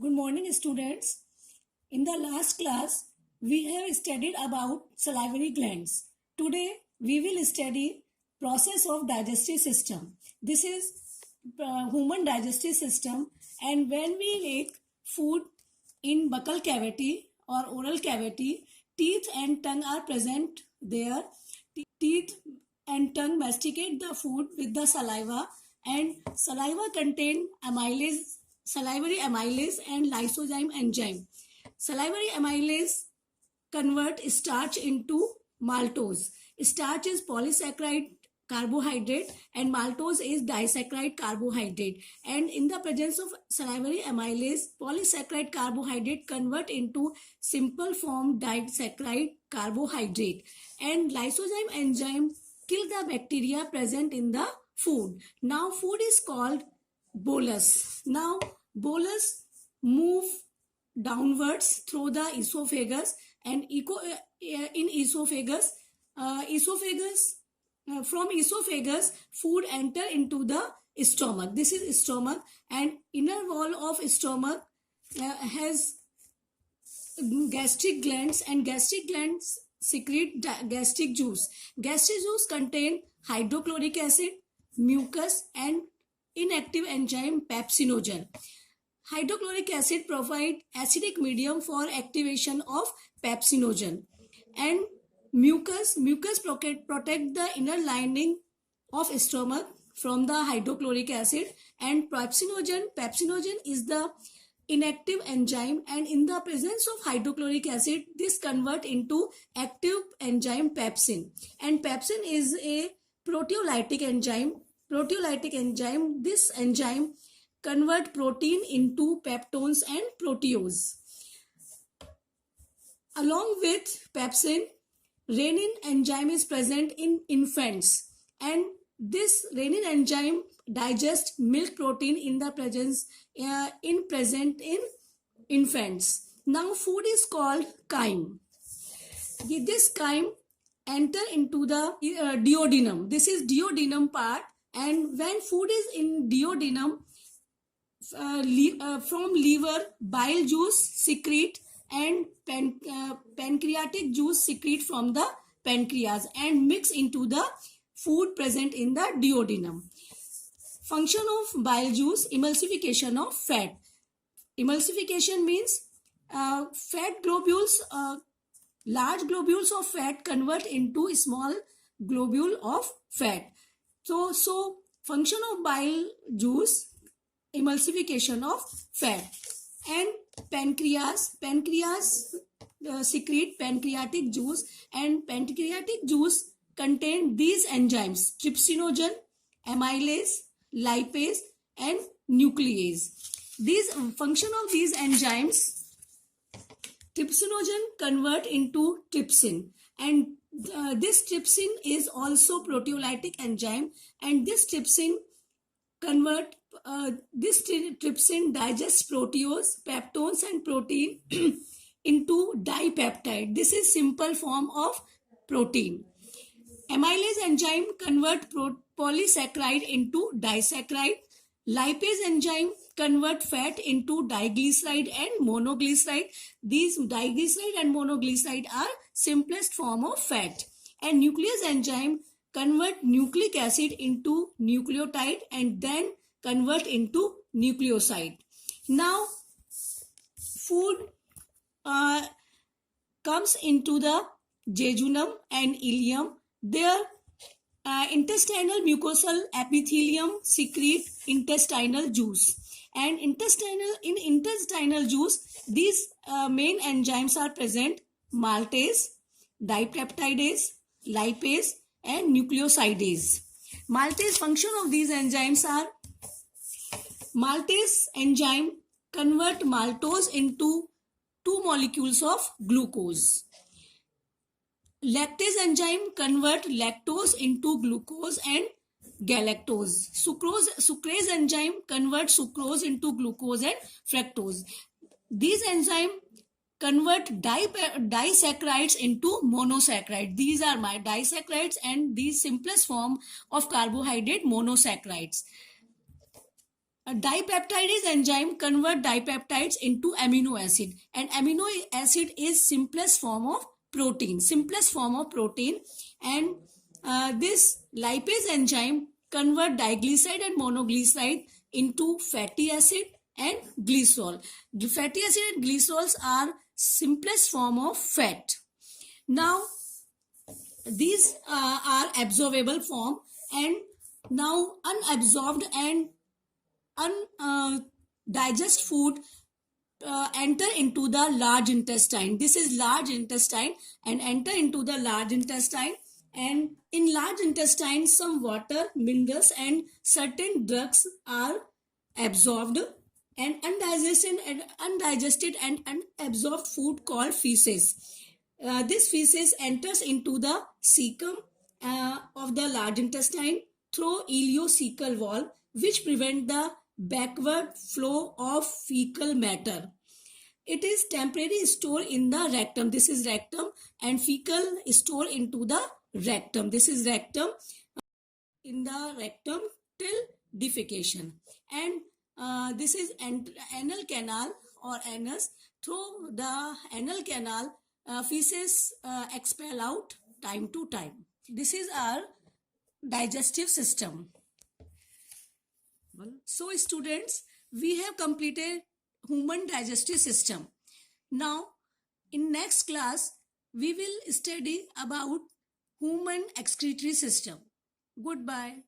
Good morning, students. In the last class, we have studied about salivary glands. Today, we will study process of digestive system. This is human digestive system, and when we make food in buccal cavity or oral cavity, teeth and tongue are present there. Teeth and tongue masticate the food with the saliva, and saliva contain amylase, salivary amylase and lysozyme enzyme. Salivary amylase convert starch into maltose. Starch is polysaccharide carbohydrate and maltose is disaccharide carbohydrate, and in the presence of salivary amylase, polysaccharide carbohydrate convert into simple form disaccharide carbohydrate, and lysozyme enzyme kill the bacteria present in the food. Now food is called bolus. Now bolus move downwards through the esophagus, and in esophagus, from esophagus food enter into the stomach. This is stomach, and inner wall of stomach has gastric glands, and gastric glands secrete gastric juice. Gastric juice contain hydrochloric acid, mucus and inactive enzyme pepsinogen. Hydrochloric acid provide acidic medium for activation of pepsinogen, and mucus protect the inner lining of stomach from the hydrochloric acid, and pepsinogen is the inactive enzyme, and in the presence of hydrochloric acid this convert into active enzyme pepsin, and pepsin is a proteolytic enzyme. This enzyme convert protein into peptones and proteose. Along with pepsin, renin enzyme is present in infants, and this renin enzyme digests milk protein in the present in infants. Now food is called chyme. This chyme enter into the duodenum. This is duodenum part, and when food is in duodenum, from liver bile juice secrete, and pancreatic juice secrete from the pancreas and mix into the food present in the duodenum. Function of bile juice: emulsification of fat. Emulsification means fat globules, large globules of fat convert into small globule of fat. So function of bile juice: emulsification of fat. And pancreas secrete pancreatic juice, and pancreatic juice contain these enzymes: trypsinogen, amylase, lipase and nuclease. These function of these enzymes: trypsinogen convert into trypsin, and this trypsin is also proteolytic enzyme, and this trypsin digests proteose, peptones and protein into dipeptide. This is simple form of protein. Amylase enzyme convert polysaccharide into disaccharide. Lipase enzyme convert fat into diglyceride and monoglyceride. These diglyceride and monoglyceride are simplest form of fat. And nuclease enzyme convert nucleic acid into nucleotide and then convert into nucleoside. Now food comes into the jejunum and ileum. Their intestinal mucosal epithelium secrete intestinal juice, and intestinal juice these main enzymes are present: maltase, dipeptidase, lipase and nucleosidase. Maltase function of these enzymes are: maltase enzyme convert maltose into two molecules of glucose. Lactase enzyme convert lactose into glucose and galactose. Sucrase enzyme convert sucrose into glucose and fructose. These enzymes convert disaccharides into monosaccharides. These are my disaccharides, and these simplest form of carbohydrate monosaccharides. A dipeptidase enzyme convert dipeptides into amino acid, and amino acid is simplest form of protein. And this lipase enzyme convert diglyceride and monoglyceride into fatty acid and glycerol. The fatty acid and glycerols are simplest form of fat. Now these are absorbable form, and now unabsorbed and undigest food enter into the large intestine. This is large intestine, and enter into the large intestine, and in large intestine some water, minerals and certain drugs are absorbed, and undigested and unabsorbed food called feces. This feces enters into the cecum of the large intestine through ileocecal wall, which prevent the backward flow of fecal matter. It is temporarily stored in the rectum. This is rectum, and fecal is stored into the rectum. This is rectum, in the rectum till defecation. And this is anal canal or anus. Through the anal canal, feces expel out time to time. This is our digestive system. So students, we have completed human digestive system. Now in next class we will study about human excretory system. Goodbye.